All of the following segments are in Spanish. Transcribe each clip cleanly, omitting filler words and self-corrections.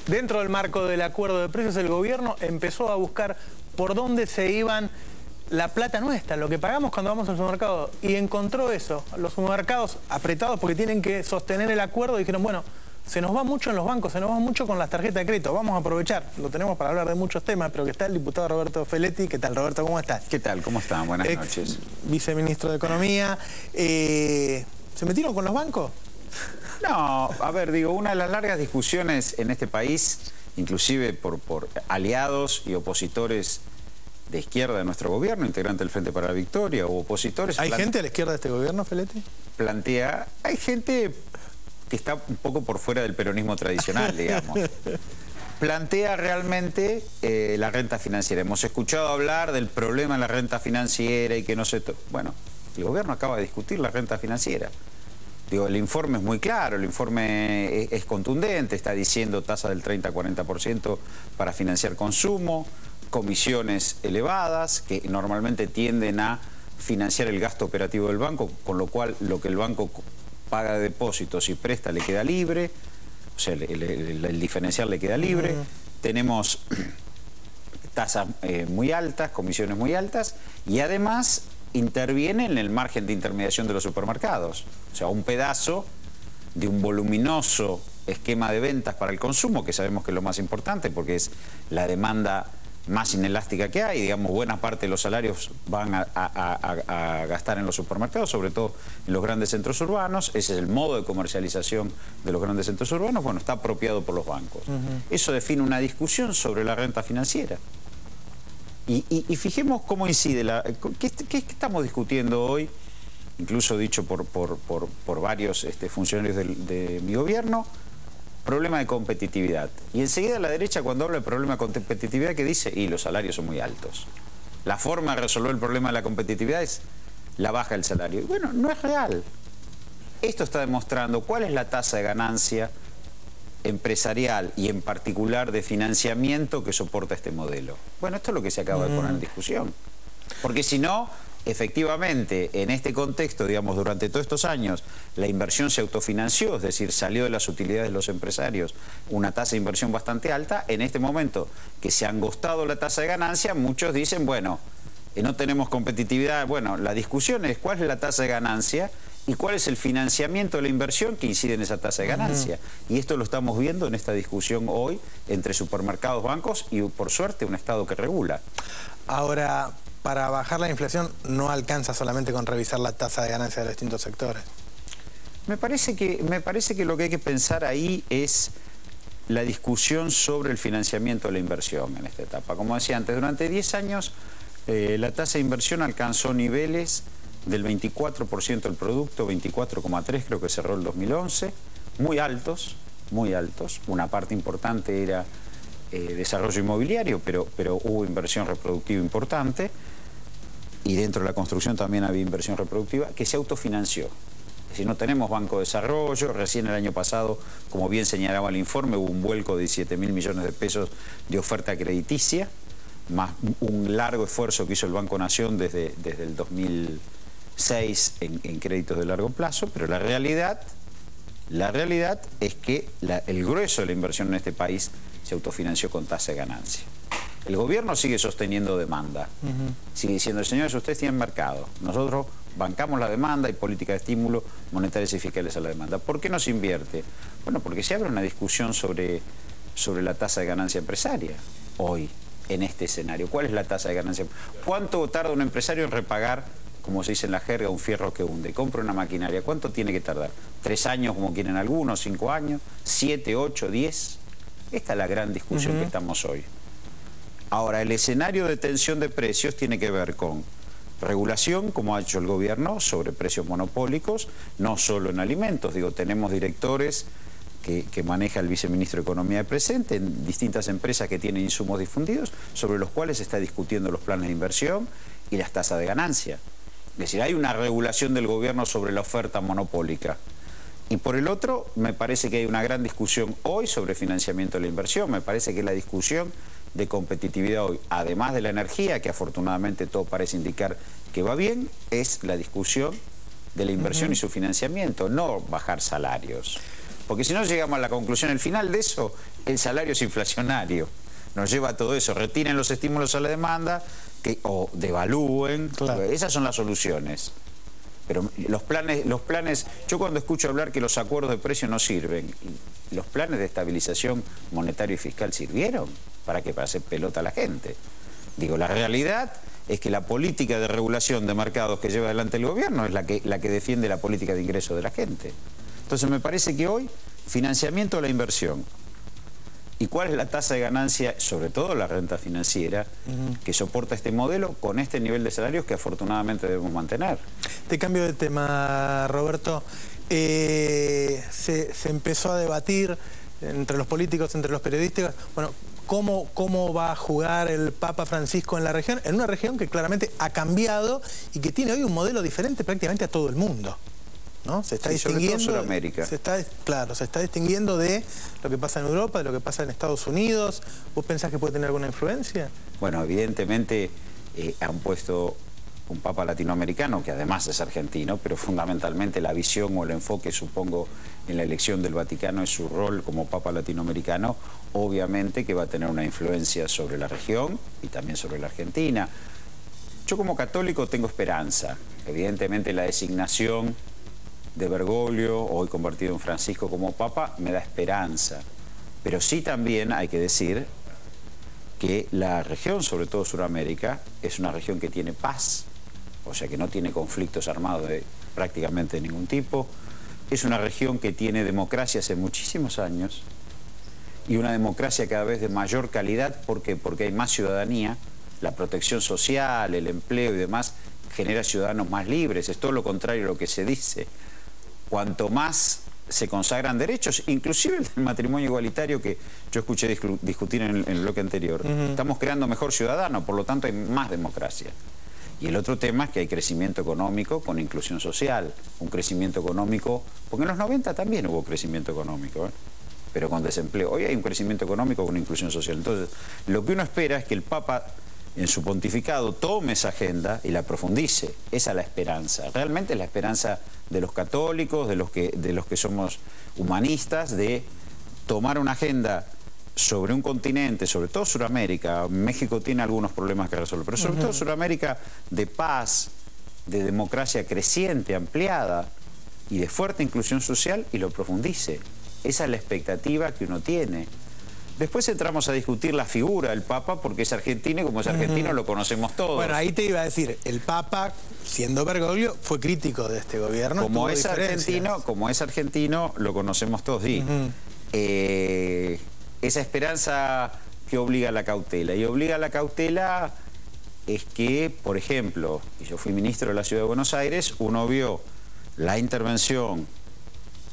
Dentro del marco del acuerdo de precios, el gobierno empezó a buscar por dónde se iban la plata nuestra, lo que pagamos cuando vamos al supermercado, y encontró eso. Los supermercados apretados porque tienen que sostener el acuerdo, dijeron, bueno, se nos va mucho en los bancos, se nos va mucho con las tarjetas de crédito, vamos a aprovechar. Lo tenemos para hablar de muchos temas, pero que está el diputado Roberto Feletti. ¿Qué tal, Roberto? ¿Cómo estás? ¿Qué tal? ¿Cómo están? Buenas noches. Viceministro de Economía. ¿Se metieron con los bancos? No, a ver, digo, una de las largas discusiones en este país, inclusive por aliados y opositores de izquierda de nuestro gobierno, integrante del Frente para la Victoria, o opositores... ¿Hay gente a la izquierda de este gobierno, Feletti? Hay gente que está un poco por fuera del peronismo tradicional, digamos. Plantea realmente la renta financiera. Hemos escuchado hablar del problema de la renta financiera y que no se... Bueno, el gobierno acaba de discutir la renta financiera. Digo, el informe es muy claro, el informe es contundente, está diciendo tasa del 30-40% para financiar consumo, comisiones elevadas que normalmente tienden a financiar el gasto operativo del banco, con lo cual lo que el banco paga de depósitos y presta le queda libre, o sea, el diferencial le queda libre. Tenemos tasas muy altas, comisiones muy altas, y además interviene en el margen de intermediación de los supermercados. O sea, un pedazo de un voluminoso esquema de ventas para el consumo, que sabemos que es lo más importante porque es la demanda más inelástica que hay. Digamos, buena parte de los salarios van a gastar en los supermercados, sobre todo en los grandes centros urbanos. Ese es el modo de comercialización de los grandes centros urbanos. Bueno, está apropiado por los bancos. Eso define una discusión sobre la renta financiera. Y fijemos cómo incide, ¿qué estamos discutiendo hoy? Incluso dicho por varios funcionarios de mi gobierno, problema de competitividad. Y enseguida la derecha, cuando habla de problema de competitividad, ¿qué dice? Y los salarios son muy altos. La forma de resolver el problema de la competitividad es la baja del salario. Y bueno, no es real. Esto está demostrando cuál es la tasa de ganancia empresarial y en particular de financiamiento que soporta este modelo. Bueno, esto es lo que se acaba de poner en discusión. Porque si no, efectivamente, en este contexto, digamos, durante todos estos años, la inversión se autofinanció, es decir, salió de las utilidades de los empresarios una tasa de inversión bastante alta. En este momento que se ha angostado la tasa de ganancia, muchos dicen, bueno, no tenemos competitividad. Bueno, la discusión es cuál es la tasa de ganancia y cuál es el financiamiento de la inversión que incide en esa tasa de ganancia. Y esto lo estamos viendo en esta discusión hoy entre supermercados, bancos y, por suerte, un Estado que regula. Ahora, para bajar la inflación no alcanza solamente con revisar la tasa de ganancia de los distintos sectores. Me parece que lo que hay que pensar ahí es la discusión sobre el financiamiento de la inversión en esta etapa. Como decía antes, durante 10 años la tasa de inversión alcanzó niveles del 24% del producto, 24,3% creo que cerró el 2011, muy altos, muy altos. Una parte importante era desarrollo inmobiliario, pero hubo inversión reproductiva importante, y dentro de la construcción también había inversión reproductiva que se autofinanció. Es decir, no tenemos banco de desarrollo. Recién el año pasado, como bien señalaba el informe, hubo un vuelco de 17.000 millones de pesos de oferta crediticia, más un largo esfuerzo que hizo el Banco Nación desde el 2006 en créditos de largo plazo, pero la realidad es que el grueso de la inversión en este país se autofinanció con tasa de ganancia. El gobierno sigue sosteniendo demanda, sigue diciendo, señores, ustedes tienen mercado, nosotros bancamos la demanda y política de estímulo monetarios y fiscales a la demanda. ¿Por qué no se invierte? Bueno, porque se abre una discusión sobre la tasa de ganancia empresaria hoy, en este escenario. ¿Cuál es la tasa de ganancia? ¿Cuánto tarda un empresario en repagar, como se dice en la jerga, un fierro que hunde? Compra una maquinaria, ¿cuánto tiene que tardar? ¿3 años como quieren algunos? ¿5 años? ¿7, 8, 10? Esta es la gran discusión que estamos hoy. Ahora, el escenario de tensión de precios tiene que ver con regulación, como ha hecho el gobierno, sobre precios monopólicos, no solo en alimentos. Digo, tenemos directores que maneja el viceministro de Economía de presente en distintas empresas que tienen insumos difundidos, sobre los cuales se está discutiendo los planes de inversión y las tasas de ganancia. Es decir, hay una regulación del gobierno sobre la oferta monopólica. Y por el otro, me parece que hay una gran discusión hoy sobre financiamiento de la inversión. Me parece que la discusión de competitividad hoy, además de la energía, que afortunadamente todo parece indicar que va bien, es la discusión de la inversión y su financiamiento, no bajar salarios. Porque si no llegamos a la conclusión, el final de eso, el salario es inflacionario. Nos lleva a todo eso, retiren los estímulos a la demanda o devalúen, claro. Esas son las soluciones. Pero los planes, yo cuando escucho hablar que los acuerdos de precio no sirven, ¿los planes de estabilización monetaria y fiscal sirvieron? ¿Para qué? Para hacer pelota a la gente. Digo, la realidad es que la política de regulación de mercados que lleva adelante el gobierno es la que defiende la política de ingreso de la gente. Entonces me parece que hoy, financiamiento a la inversión. ¿Y cuál es la tasa de ganancia, sobre todo la renta financiera, que soporta este modelo con este nivel de salarios que afortunadamente debemos mantener? Te cambio de tema, Roberto. Se empezó a debatir entre los políticos, entre los periodistas, bueno, cómo va a jugar el Papa Francisco en la región, en una región que claramente ha cambiado y que tiene hoy un modelo diferente prácticamente a todo el mundo, ¿no? Se está distinguiendo, sobre todo Sudamérica. Se está distinguiendo de lo que pasa en Europa, de lo que pasa en Estados Unidos. ¿Vos pensás que puede tener alguna influencia? Bueno, evidentemente han puesto un Papa latinoamericano, que además es argentino, pero fundamentalmente la visión o el enfoque, supongo, en la elección del Vaticano es su rol como Papa latinoamericano, obviamente que va a tener una influencia sobre la región y también sobre la Argentina. Yo como católico tengo esperanza. Evidentemente la designación de Bergoglio, hoy convertido en Francisco como Papa, me da esperanza. Pero sí también hay que decir que la región, sobre todo Sudamérica, es una región que tiene paz, o sea que no tiene conflictos armados de prácticamente ningún tipo. Es una región que tiene democracia hace muchísimos años y una democracia cada vez de mayor calidad. ¿Por qué? Porque hay más ciudadanía, la protección social, el empleo y demás genera ciudadanos más libres. Es todo lo contrario a lo que se dice. Cuanto más se consagran derechos, inclusive el del matrimonio igualitario que yo escuché discutir en el bloque anterior, estamos creando mejor ciudadano, por lo tanto hay más democracia. Y el otro tema es que hay crecimiento económico con inclusión social, un crecimiento económico, porque en los 90 también hubo crecimiento económico, pero con desempleo. Hoy hay un crecimiento económico con inclusión social. Entonces, lo que uno espera es que el Papa en su pontificado tome esa agenda y la profundice. Esa es la esperanza. Realmente es la esperanza de los católicos, de los que somos humanistas, de tomar una agenda sobre un continente, sobre todo Sudamérica. México tiene algunos problemas que resolver, pero sobre todo Sudamérica, de paz, de democracia creciente, ampliada y de fuerte inclusión social, y lo profundice. Esa es la expectativa que uno tiene. Después entramos a discutir la figura del Papa, porque es argentino y como es argentino lo conocemos todos. Bueno, ahí te iba a decir, el Papa, siendo Bergoglio, fue crítico de este gobierno. Como es argentino, lo conocemos todos. Sí. Esa esperanza que obliga a la cautela. Y obliga a la cautela es que, por ejemplo, y yo fui ministro de la Ciudad de Buenos Aires, uno vio la intervención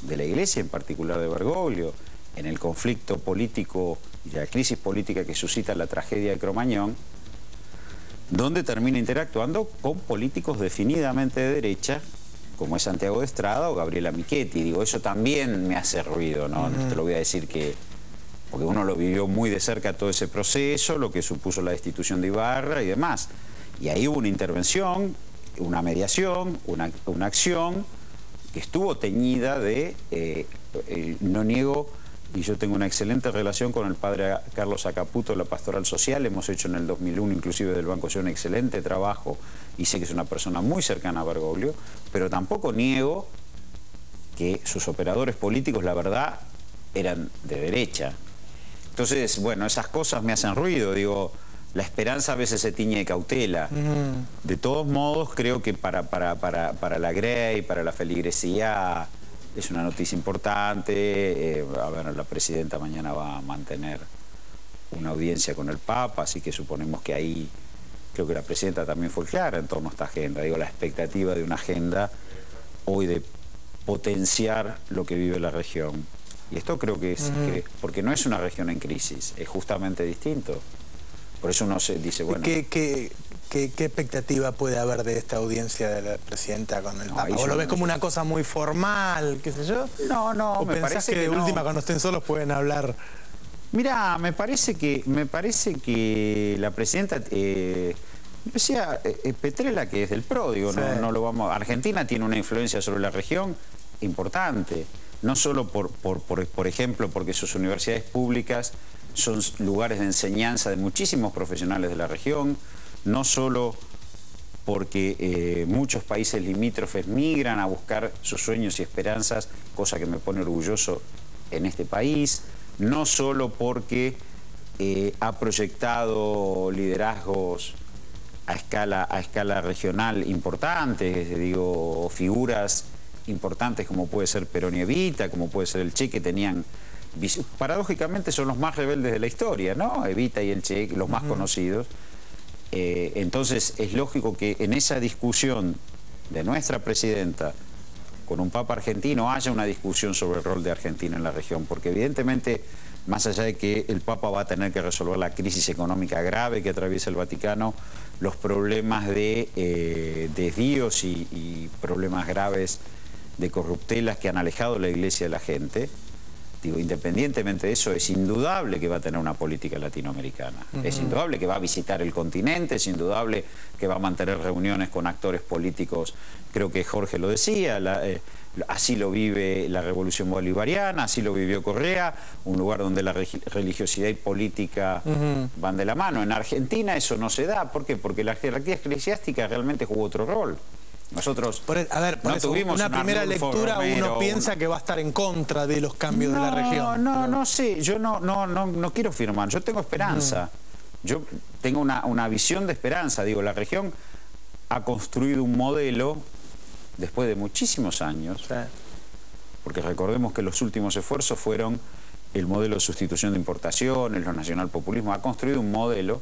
de la Iglesia, en particular de Bergoglio, en el conflicto político y la crisis política que suscita la tragedia de Cromañón, donde termina interactuando con políticos definidamente de derecha, como es Santiago de Estrada o Gabriela Michetti. Digo, eso también me hace ruido, ¿no? No te lo voy a decir que... porque uno lo vivió muy de cerca todo ese proceso, lo que supuso la destitución de Ibarra y demás. Y ahí hubo una intervención, una mediación, una acción que estuvo teñida de... no niego... y yo tengo una excelente relación con el padre Carlos Acaputo de la Pastoral Social. Hemos hecho en el 2001, inclusive del Banco Ciudad, un excelente trabajo y sé que es una persona muy cercana a Bergoglio, pero tampoco niego que sus operadores políticos, la verdad, eran de derecha. Entonces, bueno, esas cosas me hacen ruido. Digo, la esperanza a veces se tiñe de cautela. De todos modos, creo que para la Grey, para la feligresía... es una noticia importante. La presidenta mañana va a mantener una audiencia con el Papa, así que suponemos que ahí, creo que la presidenta también fue clara en torno a esta agenda. Digo, la expectativa de una agenda hoy de potenciar lo que vive la región. Y esto creo que es, porque no es una región en crisis, es justamente distinto. Por eso uno se dice, bueno... ¿Qué expectativa puede haber de esta audiencia de la presidenta con el Papa? ¿O lo ves como una cosa muy formal, qué sé yo? No, ¿O me parece que de última, cuando estén solos, pueden hablar? Mirá, me parece que la presidenta... decía Petrella, que es del PRO, digo, sí. No lo vamos... Argentina tiene una influencia sobre la región importante. no solo por ejemplo, porque sus universidades públicas son lugares de enseñanza de muchísimos profesionales de la región, no solo porque muchos países limítrofes migran a buscar sus sueños y esperanzas, cosa que me pone orgulloso en este país, no solo porque ha proyectado liderazgos a escala regional importantes, digo, figuras importantes como puede ser Perón y Evita, como puede ser el Che, que tenían, paradójicamente son los más rebeldes de la historia, ¿no? Evita y el Che, los más conocidos. Entonces es lógico que en esa discusión de nuestra presidenta con un papa argentino haya una discusión sobre el rol de Argentina en la región, porque evidentemente, más allá de que el papa va a tener que resolver la crisis económica grave que atraviesa el Vaticano, los problemas de desvíos y problemas graves de corruptelas que han alejado la Iglesia de la gente, digo, independientemente de eso, es indudable que va a tener una política latinoamericana. Es indudable que va a visitar el continente, es indudable que va a mantener reuniones con actores políticos. Creo que Jorge lo decía, así lo vive la Revolución Bolivariana, así lo vivió Correa, un lugar donde la religiosidad y política van de la mano. En Argentina eso no se da. ¿Por qué? Porque la jerarquía eclesiástica realmente jugó otro rol. Nosotros no tuvimos una primera lectura, Romero, uno piensa que va a estar en contra de los cambios de la región. No sé, yo no quiero firmar, yo tengo esperanza. Yo tengo una visión de esperanza. Digo, la región ha construido un modelo después de muchísimos años, porque recordemos que los últimos esfuerzos fueron el modelo de sustitución de importaciones, los nacionalpopulismos. Ha construido un modelo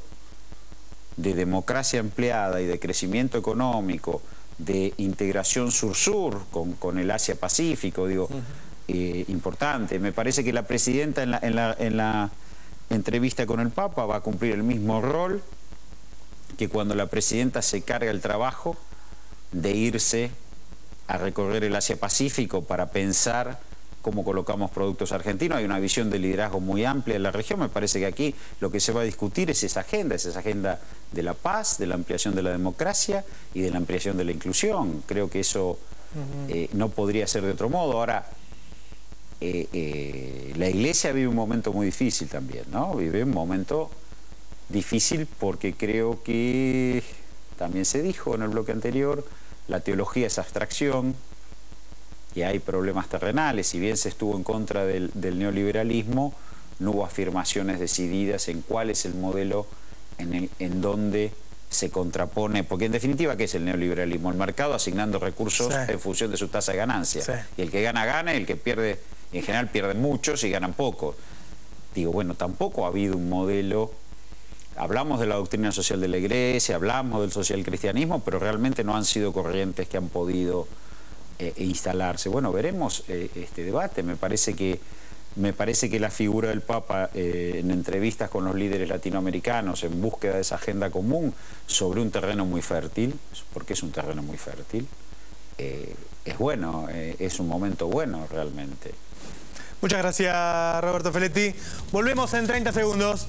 de democracia ampliada y de crecimiento económico, de integración sur-sur con el Asia-Pacífico, digo, importante. Me parece que la presidenta en la entrevista con el Papa va a cumplir el mismo rol que cuando la presidenta se carga el trabajo de irse a recorrer el Asia-Pacífico para pensar cómo colocamos productos argentinos. Hay una visión de liderazgo muy amplia en la región. Me parece que aquí lo que se va a discutir es esa agenda de la paz, de la ampliación de la democracia y de la ampliación de la inclusión. Creo que eso no podría ser de otro modo. Ahora, la Iglesia vive un momento muy difícil también, ¿no? Vive un momento difícil porque creo que, también se dijo en el bloque anterior, la teología es abstracción, y hay problemas terrenales. Si bien se estuvo en contra del neoliberalismo, no hubo afirmaciones decididas en cuál es el modelo en donde se contrapone, porque en definitiva, ¿qué es el neoliberalismo? El mercado asignando recursos en función de su tasa de ganancia. Y el que gana, gana, y el que pierde, en general pierden muchos y ganan poco. Digo, bueno, tampoco ha habido un modelo. Hablamos de la doctrina social de la Iglesia, hablamos del socialcristianismo, pero realmente no han sido corrientes que han podido instalarse. Bueno, veremos este debate. Me parece que la figura del Papa en entrevistas con los líderes latinoamericanos en búsqueda de esa agenda común sobre un terreno muy fértil, porque es un terreno muy fértil, es bueno, es un momento bueno realmente. Muchas gracias, Roberto Feletti. Volvemos en 30 segundos.